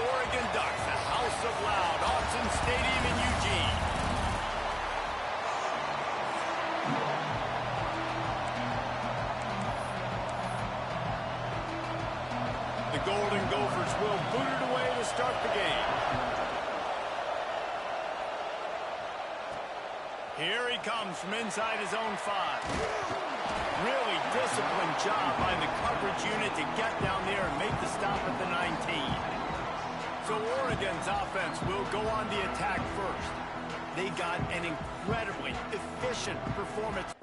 Oregon Ducks, the House of Loud, Autzen Stadium in Eugene. The Golden Gophers will boot it away to start the game. Here he comes from inside his own 5. Really disciplined job by the coverage unit to get down there and make the stop at the 19. So Oregon's offense will go on the attack first. They got an incredibly efficient performance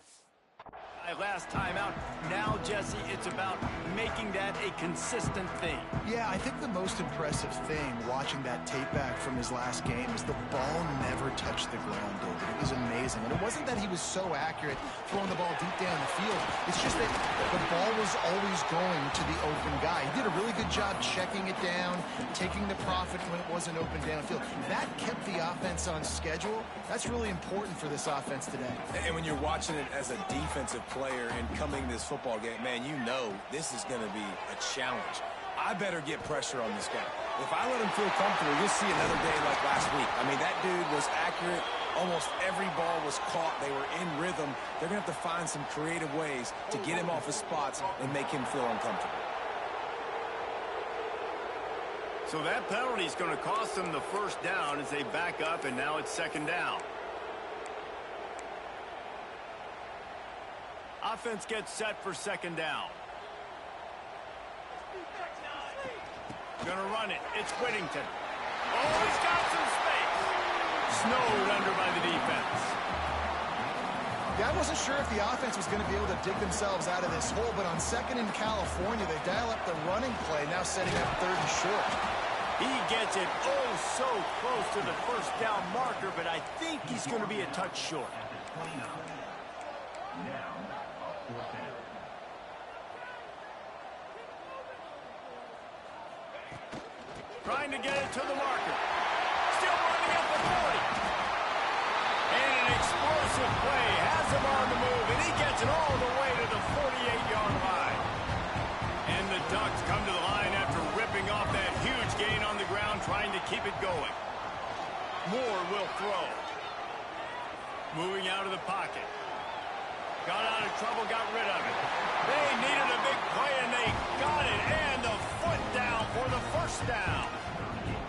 last time out. Now, Jesse, it's about making that a consistent thing. Yeah, I think the most impressive thing watching that tape back from his last game is the ball never touched the ground, David. It was amazing. And it wasn't that he was so accurate throwing the ball deep down the field. It's just that the ball was always going to the open guy. He did a really good job checking it down, taking the profit when it wasn't open downfield. That kept the offense on schedule. That's really important for this offense today. And when you're watching it as a defensive player and coming this football game, man, you know this is going to be a challenge. I better get pressure on this guy. If I let him feel comfortable, you'll see another day like last week. I mean, that dude was accurate. Almost every ball was caught. They were in rhythm. They're going to have to find some creative ways to get him off his spots and make him feel uncomfortable. So that penalty is going to cost them the first down as they back up, and now it's second down. Offense gets set for second down. Gonna run it. It's Whittington. Oh, he's got some space. Snowed under by the defense. Yeah, I wasn't sure if the offense was going to be able to dig themselves out of this hole, but on second in California, they dial up the running play, now setting up third and short. He gets it oh so close to the first down marker, but I think he's going to be a touch short. Trying to get it to the marker. Still running at the 40. And an explosive play has him on the move, and he gets it all the way to the 48-yard line. And the Ducks come to the line after ripping off that huge gain on the ground, trying to keep it going. Moore will throw. Moving out of the pocket. Got out of trouble, got rid of it. They needed a big play, and they got it. And the foot down for the first down.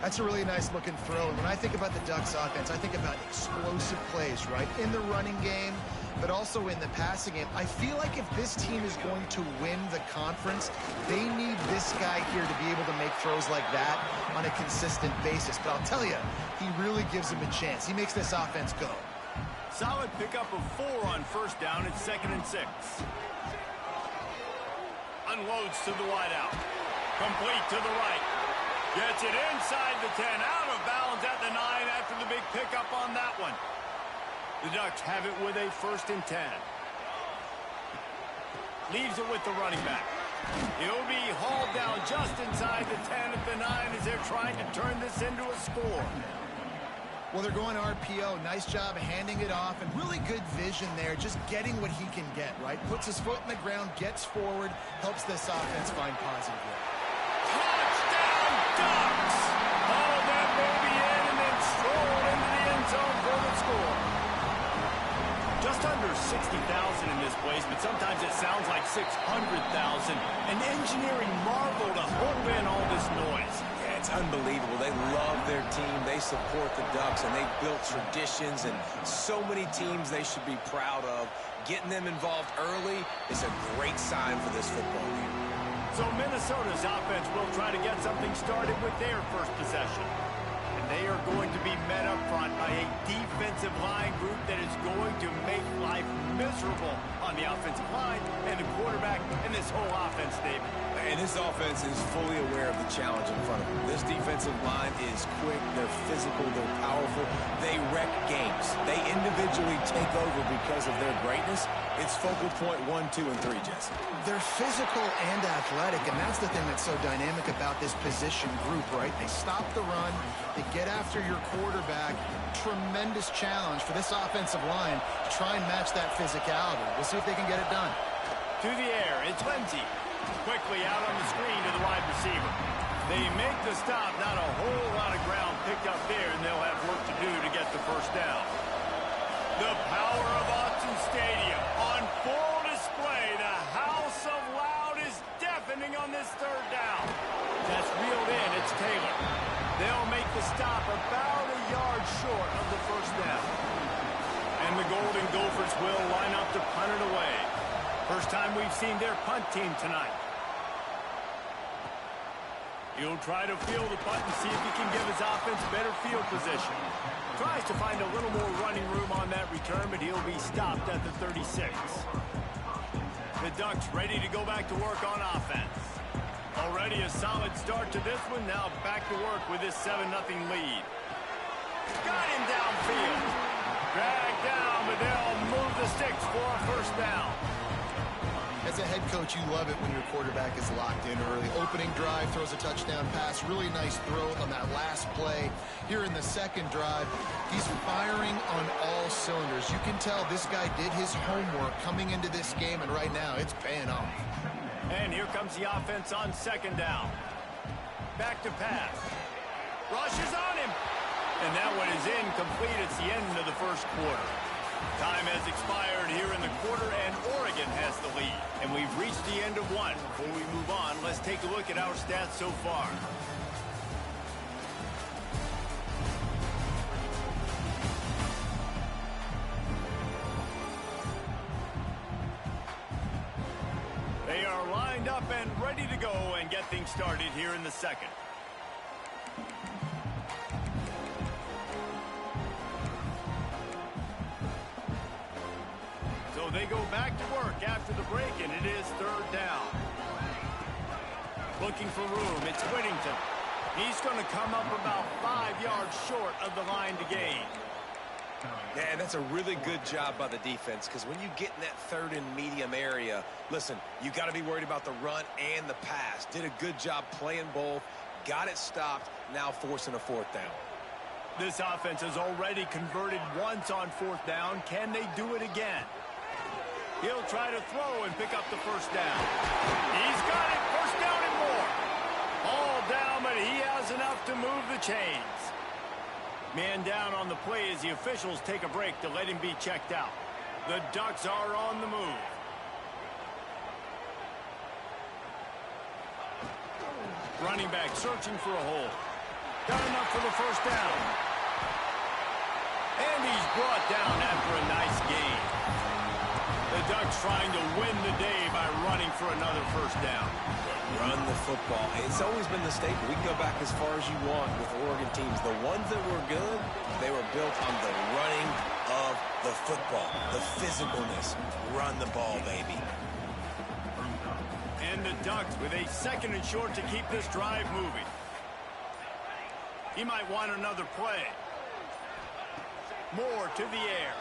That's a really nice-looking throw. And when I think about the Ducks offense, I think about explosive plays, right? In the running game, but also in the passing game. I feel like if this team is going to win the conference, they need this guy here to be able to make throws like that on a consistent basis. But I'll tell you, he really gives them a chance. He makes this offense go. Solid pickup of 4 on first down. It's 2nd and 6. Unloads to the wideout. Complete to the right. Gets it inside the 10. Out of bounds at the 9 after the big pickup on that one. The Ducks have it with a 1st and 10. Leaves it with the running back. He'll be hauled down just inside the 10 at the 9 as they're trying to turn this into a score. Well, they're going RPO. Nice job handing it off, and really good vision there, just getting what he can get, right? Puts his foot in the ground, gets forward, helps this offense find positive work. Touchdown, Ducks! Hauled that baby in and then strolled into the end zone for the score. Just under 60,000 in this place, but sometimes it sounds like 600,000. An engineering marvel to hold in all this noise. It's unbelievable. They love their team. They support the Ducks, and they've built traditions and so many teams they should be proud of. Getting them involved early is a great sign for this football game. So Minnesota's offense will try to get something started with their first possession. And they are going to be met up front by a defensive line group that is going to make life miserable on the offensive line and the quarterback and this whole offense, David. And this offense is fully aware of the challenge in front of them. This defensive line is quick, they're physical, they're powerful. They wreck games. They individually take over because of their greatness. It's focal point 1, 2, and 3, Jesse. They're physical and athletic, and that's the thing that's so dynamic about this position group, right? They stop the run, they get after your quarterback. Tremendous challenge for this offensive line to try and match that physicality. We'll see if they can get it done. To the air, it's Lindsey. Quickly out on the screen to the wide receiver. They make the stop. Not a whole lot of ground picked up there, and they'll have work to do to get the first down. The power of Autzen Stadium on full display. The house of loud is deafening on this third down. That's reeled in. It's Taylor. They'll make the stop about a yard short of the first down. And the Golden Gophers will line up to punt it away. First time we've seen their punt team tonight. He'll try to field the punt and see if he can give his offense better field position. Tries to find a little more running room on that return, but he'll be stopped at the 36. The Ducks ready to go back to work on offense. Already a solid start to this one. Now back to work with this 7-0 lead. Got him downfield. Dragged down, but they'll move the sticks for a first down. As a head coach, you love it when your quarterback is locked in early. Opening drive, throws a touchdown pass. Really nice throw on that last play. Here in the second drive, he's firing on all cylinders. You can tell this guy did his homework coming into this game, and right now it's paying off. And here comes the offense on second down. Back to pass. Rush is on him. And that one is incomplete. It's the end of the first quarter. Time has expired here in the quarter, and Oregon has the lead. And we've reached the end of one. Before we move on, let's take a look at our stats so far. They are lined up and ready to go and get things started here in the second. So they go back to work after the break, and it is third down. Looking for room, it's Whittington. He's going to come up about 5 yards short of the line to gain. Man, that's a really good job by the defense, because when you get in that third and medium area, listen, you got to be worried about the run and the pass. Did a good job playing both, got it stopped, now forcing a fourth down. This offense has already converted once on fourth down. Can they do it again? He'll try to throw and pick up the first down. He's got it. First down and more. All down, but he has enough to move the chains. Man down on the play as the officials take a break to let him be checked out. The Ducks are on the move. Running back searching for a hole. Got enough for the first down. And he's brought down after a nice gain. The Ducks trying to win the day by running for another first down. Run the football. It's always been the staple. We can go back as far as you want with Oregon teams. The ones that were good, they were built on the running of the football, the physicalness. Run the ball, baby. And the Ducks with a second and short to keep this drive moving. He might want another play. Moore to the air.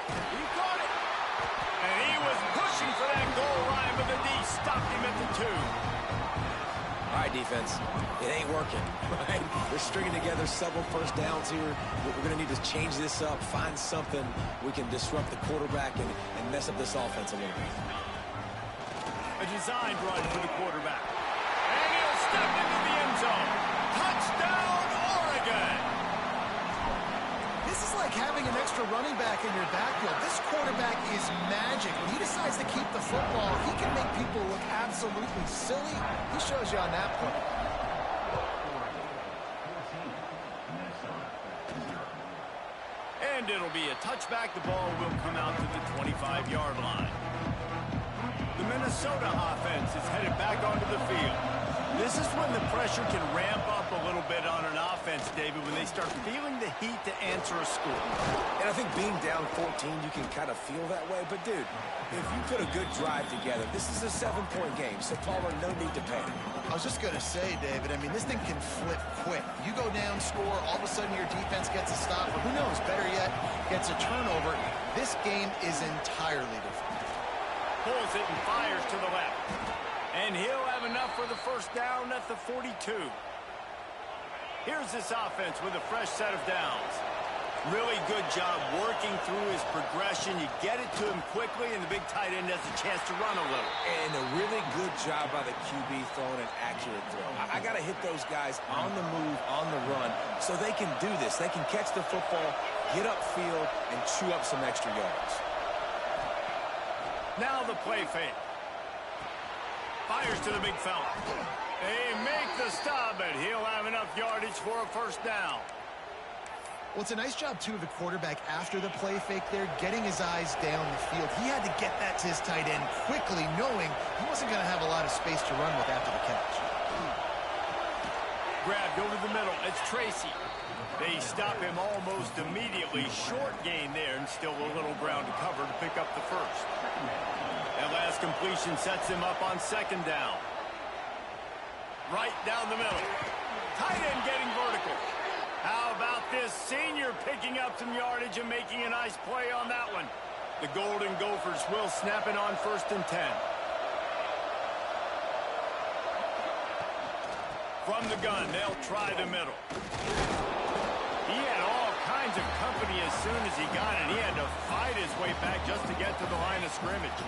He caught it. And he was pushing for that goal line, but the D stopped him at the 2. All right, defense. It ain't working, right? We're stringing together several first downs here. We're going to need to change this up, find something we can disrupt the quarterback and mess up this offense a little bit. A designed run for the quarterback. And he'll step into the end zone. Touchdown, Oregon! This is like having an extra running back in your backfield. This quarterback is magic. When he decides to keep the football, he can make people look absolutely silly. He shows you on that play. And it'll be a touchback. The ball will come out to the 25-yard line. The Minnesota offense is headed back onto the field. This is when the pressure can ramp up a little bit on an offense, David, when they start feeling the heat to answer a score. And I think being down 14, you can kind of feel that way. But, dude, if you put a good drive together, this is a 7-point game, so Palmer, no need to panic. I was just going to say, David, I mean, this thing can flip quick. You go down, score, all of a sudden your defense gets a stop, or who knows, better yet, gets a turnover. This game is entirely different. Pulls it and fires to the left. And he'll have enough for the first down at the 42. Here's this offense with a fresh set of downs. Really good job working through his progression. You get it to him quickly, and the big tight end has a chance to run a little. And a really good job by the QB throwing an accurate throw. I got to hit those guys on the move, on the run, so they can do this. They can catch the football, get upfield, and chew up some extra yards. Now the play fake. Fires to the big fella. They make the stop, but he'll have enough yardage for a first down. Well, it's a nice job, too, of the quarterback after the play fake there, getting his eyes down the field. He had to get that to his tight end quickly, knowing he wasn't going to have a lot of space to run with after the catch. Grabbed over the middle. It's Tracy. They stop him almost immediately. Short gain there, and still a little ground to cover to pick up the first. That last completion sets him up on second down. Right down the middle. Tight end getting vertical. How about this senior picking up some yardage and making a nice play on that one? The Golden Gophers will snap it on 1st and 10. From the gun, they'll try the middle. He had all kinds of company as soon as he got it. He had to fight his way back just to get to the line of scrimmage.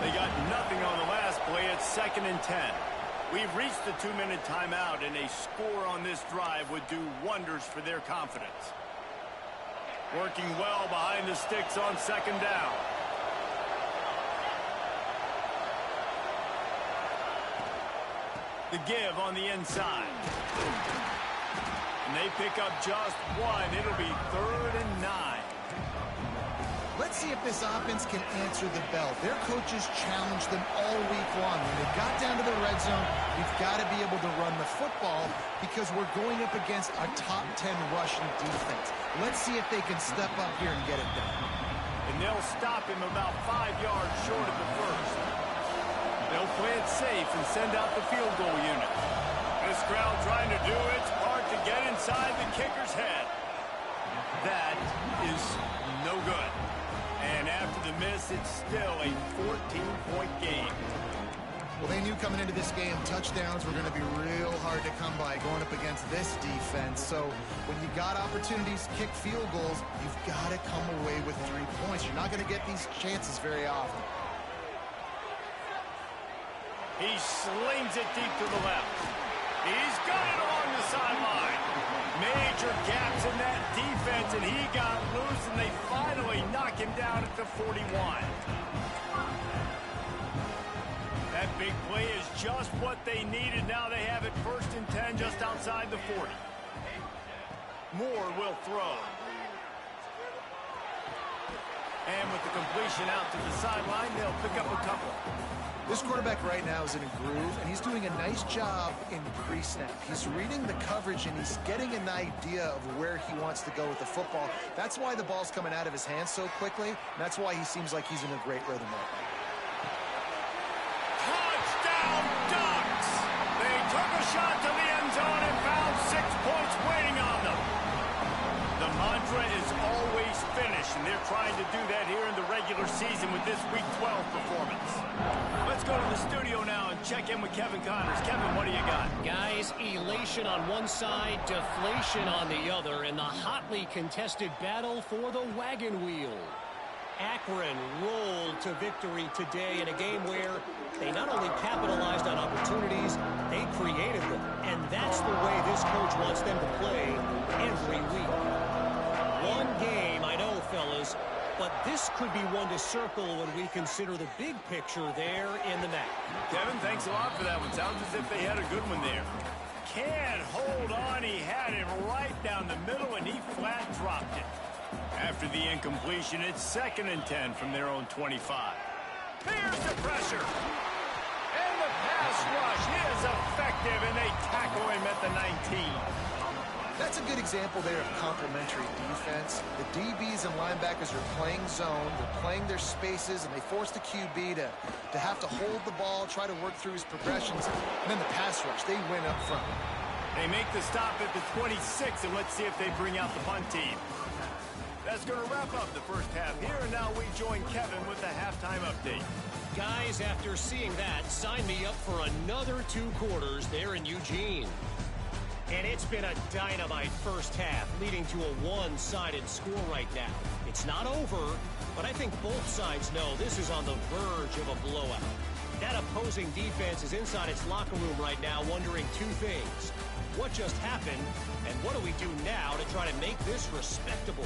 They got nothing on the last play. It's 2nd and 10. We've reached the 2-minute timeout, and a score on this drive would do wonders for their confidence. Working well behind the sticks on 2nd down. The give on the inside. And they pick up just one. It'll be 3rd and 9. Let's see if this offense can answer the bell. Their coaches challenged them all week long. When they got down to the red zone, we've got to be able to run the football because we're going up against a top 10 rushing defense. Let's see if they can step up here and get it done. And they'll stop him about 5 yards short of the first. They'll play it safe and send out the field goal unit. This crowd trying to do its part to get inside the kicker's head. That is no good. And after the miss, it's still a 14-point game. Well, they knew coming into this game touchdowns were going to be real hard to come by going up against this defense. So when you got opportunities to kick field goals, you've got to come away with 3 points. You're not going to get these chances very often. He slings it deep to the left. He's got it along the sideline. Major gaps in that defense, and he got loose, and they finally knock him down at the 41. That big play is just what they needed. Now they have it 1st and 10 just outside the 40. Moore will throw. And with the completion out to the sideline, they'll pick up a couple. This quarterback right now is in a groove, and he's doing a nice job in pre-snap. He's reading the coverage, and he's getting an idea of where he wants to go with the football. That's why the ball's coming out of his hands so quickly, and that's why he seems like he's in a great rhythm right now. Touchdown, Ducks! They took a shot to the end zone and found 6 points waiting on them. The mantra is always finish, and they're trying to do that here in the regular season with this Week 12 performance. Let's go to the studio now and check in with Kevin Connors. Kevin, what do you got? Guys, elation on one side, deflation on the other, in the hotly contested battle for the wagon wheel. Akron rolled to victory today in a game where they not only capitalized on opportunities, they created them. And that's the way this coach wants them to play every week. One game, I know, fellas, but this could be one to circle when we consider the big picture there in the map. Kevin, thanks a lot for that one. Sounds as if they had a good one there. Can't hold on. He had it right down the middle, and he flat dropped it. After the incompletion, it's 2nd and 10 from their own 25. Here's the pressure. And the pass rush is effective, and they tackle him at the 19. That's a good example there of complementary defense. The DBs and linebackers are playing zone, they're playing their spaces, and they force the QB to have to hold the ball, try to work through his progressions, and then the pass rush, they win up front. They make the stop at the 26, and let's see if they bring out the punt team. That's going to wrap up the first half here, and now we join Kevin with the halftime update. Guys, after seeing that, sign me up for another 2 quarters there in Eugene. And it's been a dynamite first half, leading to a one-sided score right now. It's not over, but I think both sides know this is on the verge of a blowout. That opposing defense is inside its locker room right now wondering two things. What just happened, and what do we do now to try to make this respectable?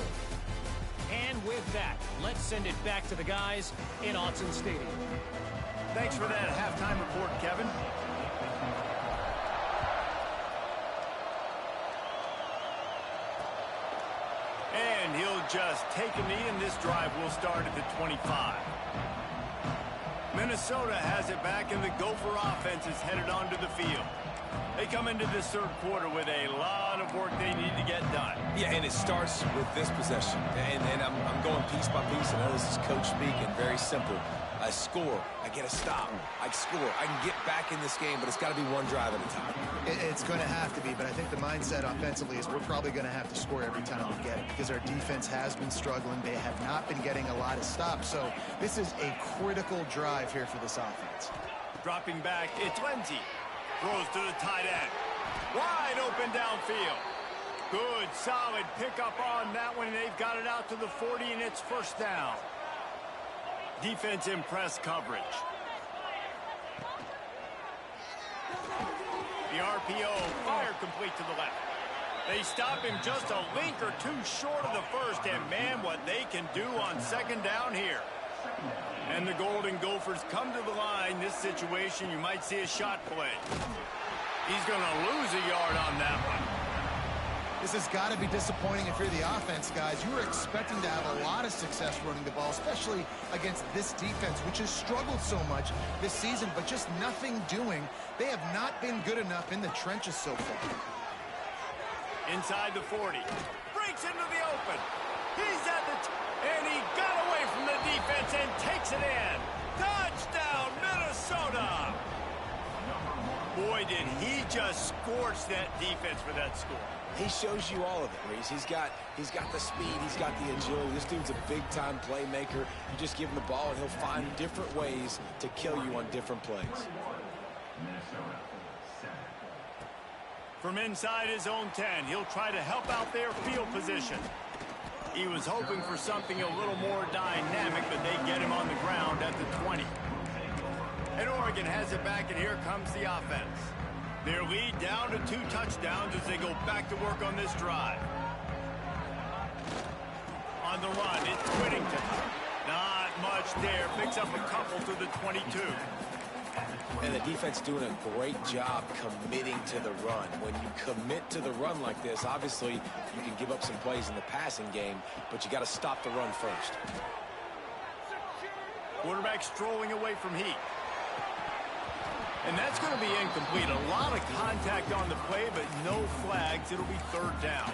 And with that, let's send it back to the guys in Autzen Stadium. Thanks for that halftime report, Kevin. And he'll just take a knee, and this drive will start at the 25. Minnesota has it back, and the Gopher offense is headed onto the field. They come into this third quarter with a lot of work they need to get done. Yeah, and it starts with this possession. And I'm going piece by piece. I know this is coach speaking, very simple. I score, I get a stop, I score, I can get back in this game, but it's got to be one drive at a time. It's going to have to be, but I think the mindset offensively is we're probably going to have to score every time we get it because our defense has been struggling. They have not been getting a lot of stops, so this is a critical drive here for this offense. Dropping back, it's Lindsey. Throws to the tight end. Wide open downfield. Good, solid pickup on that one. They've got it out to the 40, and it's first down. Defense in press coverage. The RPO, fire complete to the left. They stop him just a link or two short of the first, and man, what they can do on second down here. And the Golden Gophers come to the line. This situation, you might see a shot play. He's going to lose a yard on that one. This has got to be disappointing if you're the offense, guys. You were expecting to have a lot of success running the ball, especially against this defense, which has struggled so much this season, but just nothing doing. They have not been good enough in the trenches so far. Inside the 40. Breaks into the open. He's at the and he got away from the defense and takes it in. Touchdown, Minnesota! Boy, did he just scorch that defense for that score. He shows you all of it, Reese. He's got the speed, he's got the agility. This dude's a big-time playmaker. You just give him the ball, and he'll find different ways to kill you on different plays. From inside his own 10, he'll try to help out their field position. He was hoping for something a little more dynamic, but they get him on the ground at the 20. And Oregon has it back, and here comes the offense. Their lead down to 2 touchdowns as they go back to work on this drive. On the run, it's Whittington. Not much there. Picks up a couple to the 22. And the defense doing a great job committing to the run. When you commit to the run like this, obviously you can give up some plays in the passing game, but you got to stop the run first. Quarterback strolling away from Heat. And that's going to be incomplete. A lot of contact on the play, but no flags. It'll be third down.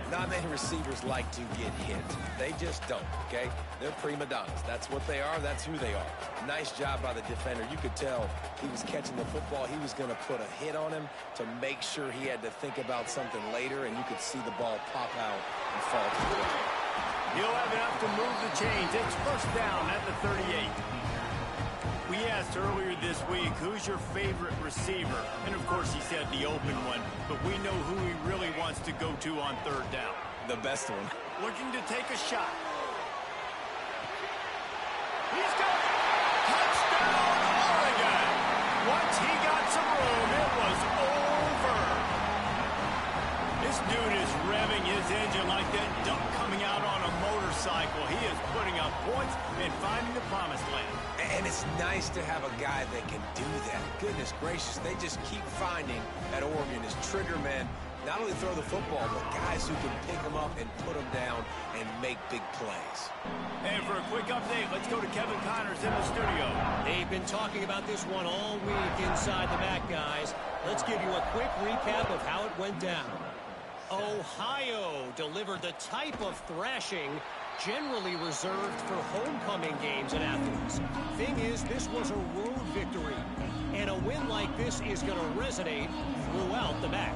Not many receivers like to get hit. They just don't, okay? They're prima donnas. That's what they are. That's who they are. Nice job by the defender. You could tell he was catching the football. He was going to put a hit on him to make sure he had to think about something later, and you could see the ball pop out and fall to the ground. He'll have enough to move the chains. It's first down at the 38. We asked earlier this week, who's your favorite receiver? And, of course, he said the open one. But we know who he really wants to go to on third down. The best one. Looking to take a shot. He's got it. Touchdown, Oregon. Once he got some room, it was over. This dude is revving his engine like that duck coming out on a motorcycle. He is putting up points and finding the promised land. And it's nice to have a guy that can do that. Goodness gracious, they just keep finding at Oregon is trigger men. Not only throw the football, but guys who can pick them up and put them down and make big plays. And for a quick update, let's go to Kevin Connors in the studio. They've been talking about this one all week inside the MAC, guys. Let's give you a quick recap of how it went down. Ohio delivered the type of thrashing generally reserved for homecoming games in Athens. Thing is, this was a road victory, and a win like this is going to resonate throughout the MAC.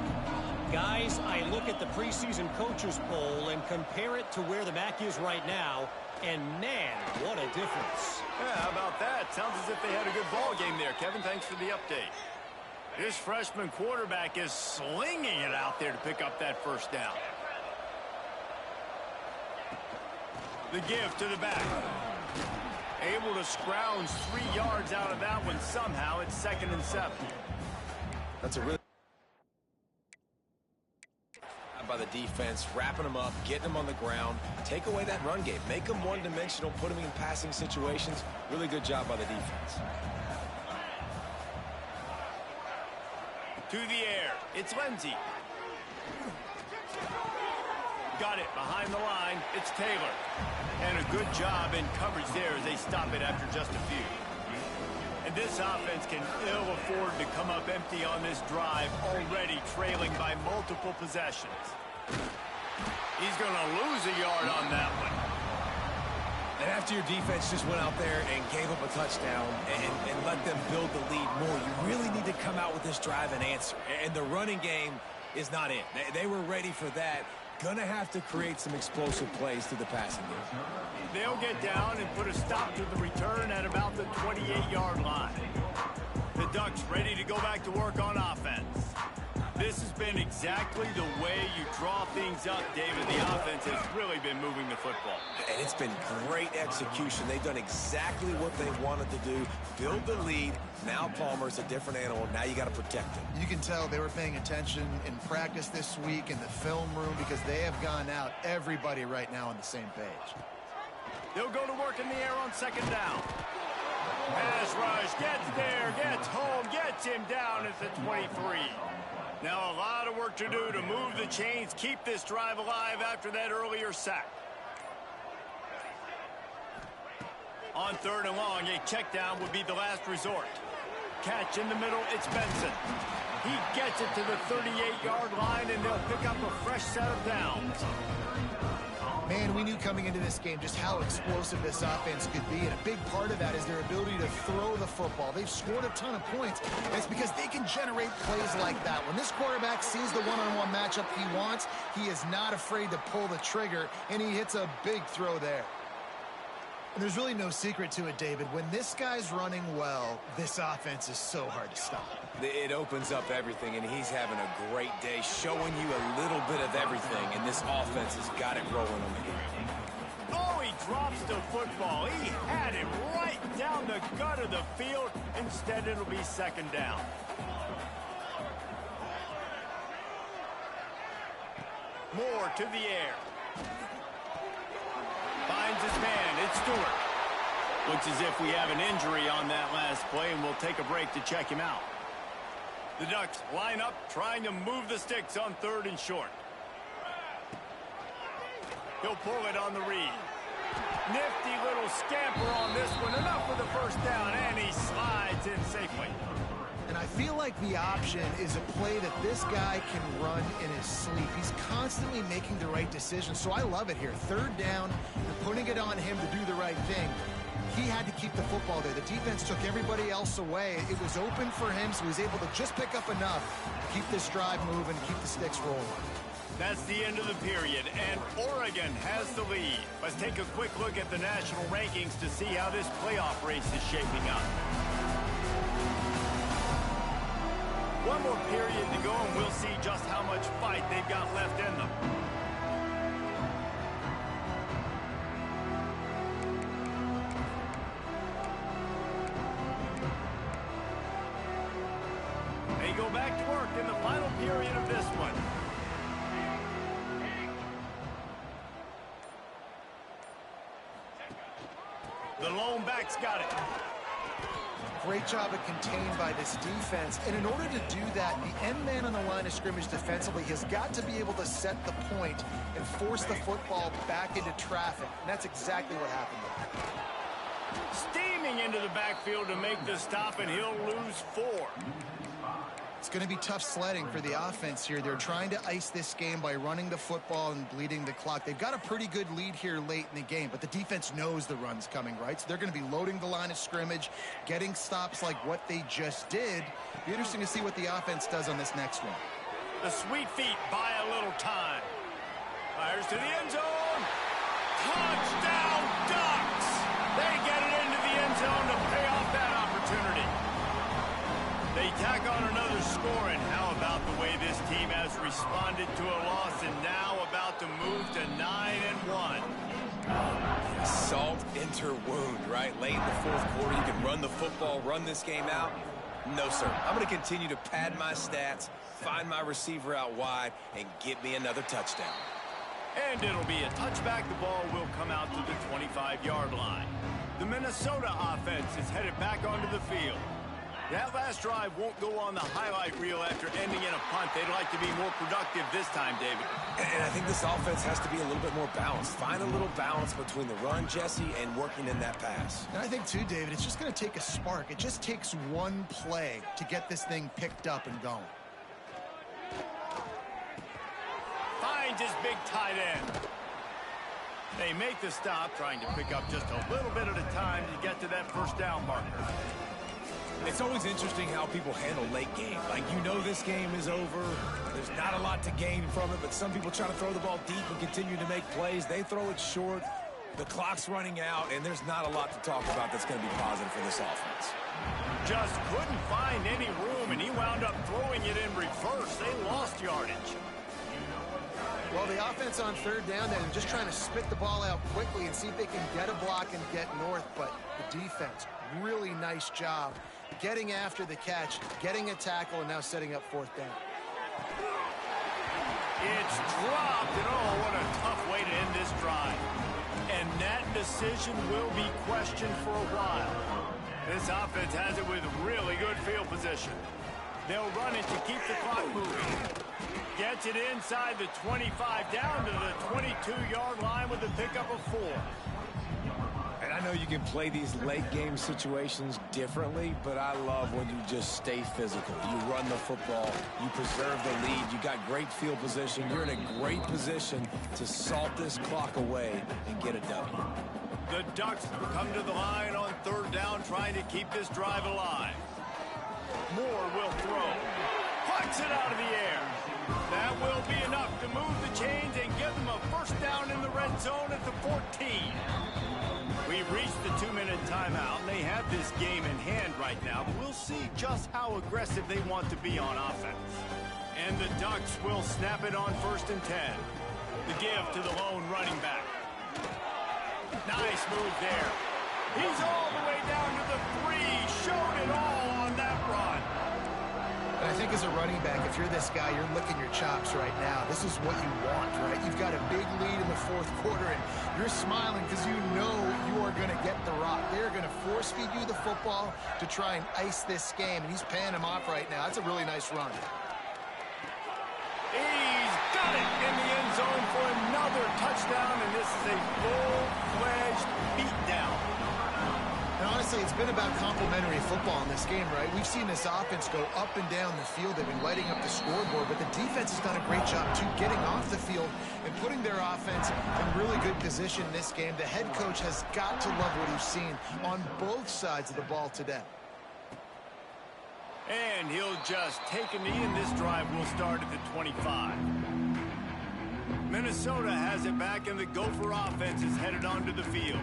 Guys, I look at the preseason coaches poll and compare it to where the MAC is right now, and man, what a difference. Yeah, how about that? Sounds as if they had a good ball game there. Kevin, thanks for the update. This freshman quarterback is slinging it out there to pick up that first down. The give to the back. Able to scrounge 3 yards out of that one somehow. It's 2nd and 7. That's a really by the defense, wrapping them up, getting them on the ground, take away that run game, make them one-dimensional, put them in passing situations. Really good job by the defense. To the air, it's Lindsey. Got it behind the line, it's Taylor. And a good job in coverage there as they stop it after just a few. And this offense can ill afford to come up empty on this drive, already trailing by multiple possessions. He's going to lose a yard on that one. And after your defense just went out there and gave up a touchdown and let them build the lead more, you really need to come out with this drive and answer. And the running game is not it. They were ready for that. Gonna have to create some explosive plays to the passing game. They'll get down and put a stop to the return at about the 28-yard line. The Ducks ready to go back to work on offense. This has been exactly the way you draw things up, David. The offense has really been moving the football. And it's been great execution. They've done exactly what they wanted to do. Build the lead. Now Palmer's a different animal. Now you got to protect him. You can tell they were paying attention in practice this week in the film room because they have gone out, everybody right now on the same page. They'll go to work in the air on 2nd down. Pass rush, gets there, gets home, gets him down at the 23. Now a lot of work to do to move the chains, keep this drive alive after that earlier sack. On 3rd and long, a check down would be the last resort. Catch in the middle, it's Benson. He gets it to the 38-yard line, and they'll pick up a fresh set of downs. Man, we knew coming into this game just how explosive this offense could be, and a big part of that is their ability to throw the football. They've scored a ton of points, and it's because they can generate plays like that. When this quarterback sees the one-on-one matchup he wants, he is not afraid to pull the trigger, and he hits a big throw there. And there's really no secret to it, David. When this guy's running well, this offense is so hard to stop. It opens up everything, and he's having a great day, showing you a little bit of everything, and this offense has got it rolling on the game. Oh, he drops the football. He had it right down the gut of the field. Instead, it'll be 2nd down. Moore to the air. Finds his man. It's Stewart. Looks as if we have an injury on that last play, and we'll take a break to check him out. The Ducks line up, trying to move the sticks on 3rd and short. He'll pull it on the read. Nifty little scamper on this one. Enough for the first down, and he slides in safely. And I feel like the option is a play that this guy can run in his sleep. He's constantly making the right decision, so I love it here. 3rd down, you're putting it on him to do the right thing. He had to keep the football there. The defense took everybody else away. It was open for him, so he was able to just pick up enough to keep this drive moving, keep the sticks rolling. That's the end of the period, and Oregon has the lead. Let's take a quick look at the national rankings to see how this playoff race is shaping up. One more period to go, and we'll see just how much fight they've got left in them. They go back to work in the final period of this one. The lone back's got it. Great job of contained by this defense. And in order to do that, the end man on the line of scrimmage defensively has got to be able to set the point and force the football back into traffic. And that's exactly what happened there. Steaming into the backfield to make the stop, and he'll lose 4. It's going to be tough sledding for the offense here. They're trying to ice this game by running the football and bleeding the clock. They've got a pretty good lead here late in the game, but the defense knows the run's coming, right? So they're going to be loading the line of scrimmage, getting stops like what they just did. Be interesting to see what the offense does on this next one. The sweet feet buy a little time. Fires to the end zone. Touchdown, Ducks! They get it into the end zone to pay off that opportunity. They tack on another score, and how about the way this team has responded to a loss and now about to move to 9-1. Salt into wound, right? Late in the fourth quarter, you can run the football, run this game out. No, sir. I'm going to continue to pad my stats, find my receiver out wide, and get me another touchdown. And it'll be a touchback. The ball will come out to the 25-yard line. The Minnesota offense is headed back onto the field. That last drive won't go on the highlight reel after ending in a punt. They'd like to be more productive this time, David. And I think this offense has to be a little bit more balanced. Find a little balance between the run, Jesse, and working in that pass. And I think, too, David, it's just going to take a spark. It just takes one play to get this thing picked up and going. Finds his big tight end. They make the stop, trying to pick up just a little bit at a time to get to that first down marker. It's always interesting how people handle late game. Like, you know this game is over. There's not a lot to gain from it, but some people try to throw the ball deep and continue to make plays. They throw it short. The clock's running out, and there's not a lot to talk about that's going to be positive for this offense. Just couldn't find any room, and he wound up throwing it in reverse. They lost yardage. Well, the offense on third down, they're just trying to spit the ball out quickly and see if they can get a block and get north, but the defense, really nice job getting after the catch, getting a tackle, and now setting up fourth down. It's dropped, and oh, what a tough way to end this drive. And that decision will be questioned for a while. This offense has it with really good field position. They'll run it to keep the clock moving. Gets it inside the 25, down to the 22-yard line with a pickup of 4. And I know you can play these late game situations differently, but I love when you just stay physical. You run the football, you preserve the lead, you got great field position, you're in a great position to salt this clock away and get a W. The Ducks come to the line on third down, trying to keep this drive alive. Moore will throw. Puts it out of the air. That will be enough to move the chains and give them a first down in the red zone at the 14. We've reached the 2-minute timeout, and they have this game in hand right now. We'll see just how aggressive they want to be on offense. And the Ducks will snap it on 1st and 10. The give to the lone running back. Nice move there. He's all the way down to the 3. Showed it all on that run. And I think as a running back, if you're this guy, you're licking your chops right now. This is what you want, right? You've got a big lead in the fourth quarter, and you're smiling because you know you are going to get the rock. They're going to force feed you the football to try and ice this game, and he's paying him off right now. That's a really nice run. He's got it in the end zone for another touchdown, and this is a full-fledged beatdown. And honestly, it's been about complementary football in this game, right? We've seen this offense go up and down the field. They've been lighting up the scoreboard, but the defense has done a great job, too, getting off the field and putting their offense in really good position in this game. The head coach has got to love what he's seen on both sides of the ball today. And he'll just take a knee, and this drive will start at the 25. Minnesota has it back, and the Gopher offense is headed onto the field.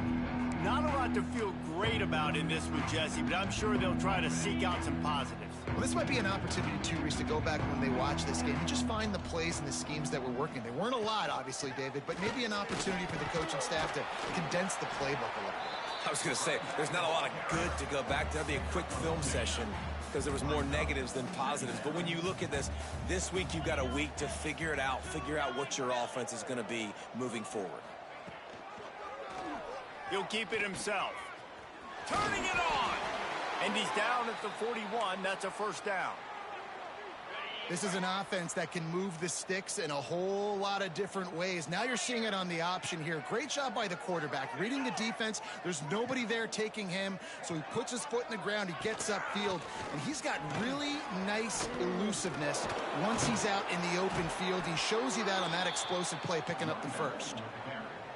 Not a lot to feel great about in this one, Jesse, but I'm sure they'll try to seek out some positives. Well, this might be an opportunity, too, Reese, to go back when they watch this game and just find the plays and the schemes that were working. They weren't a lot, obviously, David, but maybe an opportunity for the coaching staff to condense the playbook a little bit. I was going to say, there's not a lot of good to go back to. That'd be a quick film session because there was more negatives than positives. But when you look at this week you've got a week to figure it out, figure out what your offense is going to be moving forward. He'll keep it himself. Turning it on. And he's down at the 41. That's a first down. This is an offense that can move the sticks in a whole lot of different ways. Now you're seeing it on the option here. Great job by the quarterback. Reading the defense. There's nobody there taking him. So he puts his foot in the ground. He gets upfield. And he's got really nice elusiveness once he's out in the open field. He shows you that on that explosive play, picking up the first.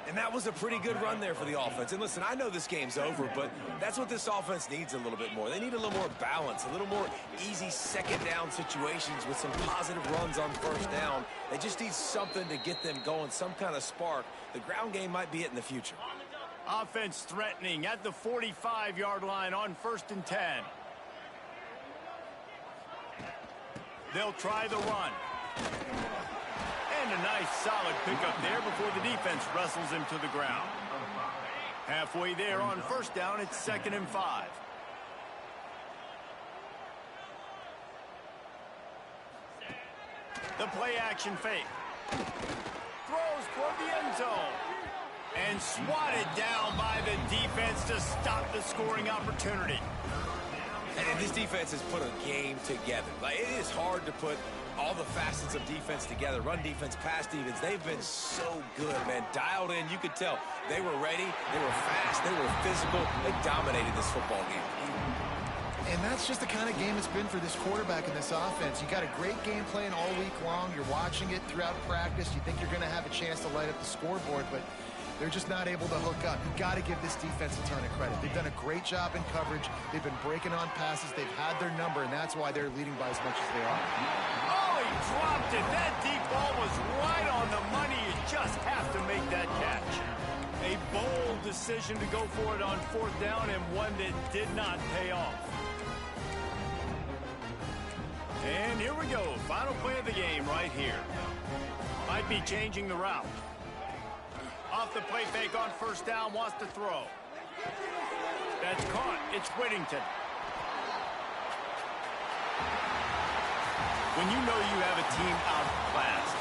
And that was a pretty good run there for the offense. And listen, I know this game's over, but that's what this offense needs a little bit more. They need a little more balance, a little more easy second down situations with some positive runs on first down. They just need something to get them going, some kind of spark. The ground game might be it in the future. Offense threatening at the 45-yard line on 1st and 10. They'll try the run. And a nice solid pickup there before the defense wrestles him to the ground. Halfway there on first down, it's 2nd and 5. The play action fake. Throws toward the end zone. And swatted down by the defense to stop the scoring opportunity. And this defense has put a game together. Like, it is hard to put all the facets of defense together. Run defense, pass defense. They've been so good, man. Dialed in. You could tell they were ready. They were fast. They were physical. They dominated this football game. And that's just the kind of game it's been for this quarterback in this offense. You got a great game plan all week long. You're watching it throughout practice. You think you're going to have a chance to light up the scoreboard, but they're just not able to hook up. You got to give this defense a ton of credit. They've done a great job in coverage. They've been breaking on passes. They've had their number, and that's why they're leading by as much as they are. Oh, he dropped it. That deep ball was right on the money. You just have to make that catch. A bold decision to go for it on 4th down, and one that did not pay off. And here we go. Final play of the game right here. Might be changing the route. Off the play fake on first down, wants to throw. That's caught. It's Whittington. When you know you have a team outclassed,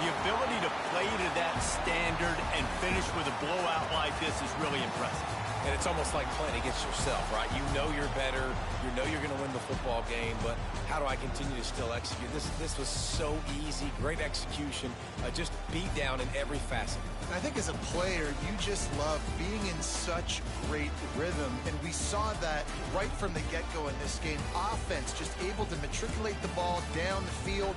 the ability to play to that standard and finish with a blowout like this is really impressive. And it's almost like playing against yourself, right? You know you're better. You know you're going to win the football game, but how do I continue to still execute? This was so easy. Great execution. Just beat down in every facet. I think as a player, you just love being in such great rhythm, and we saw that right from the get-go in this game. Offense just able to matriculate the ball down the field,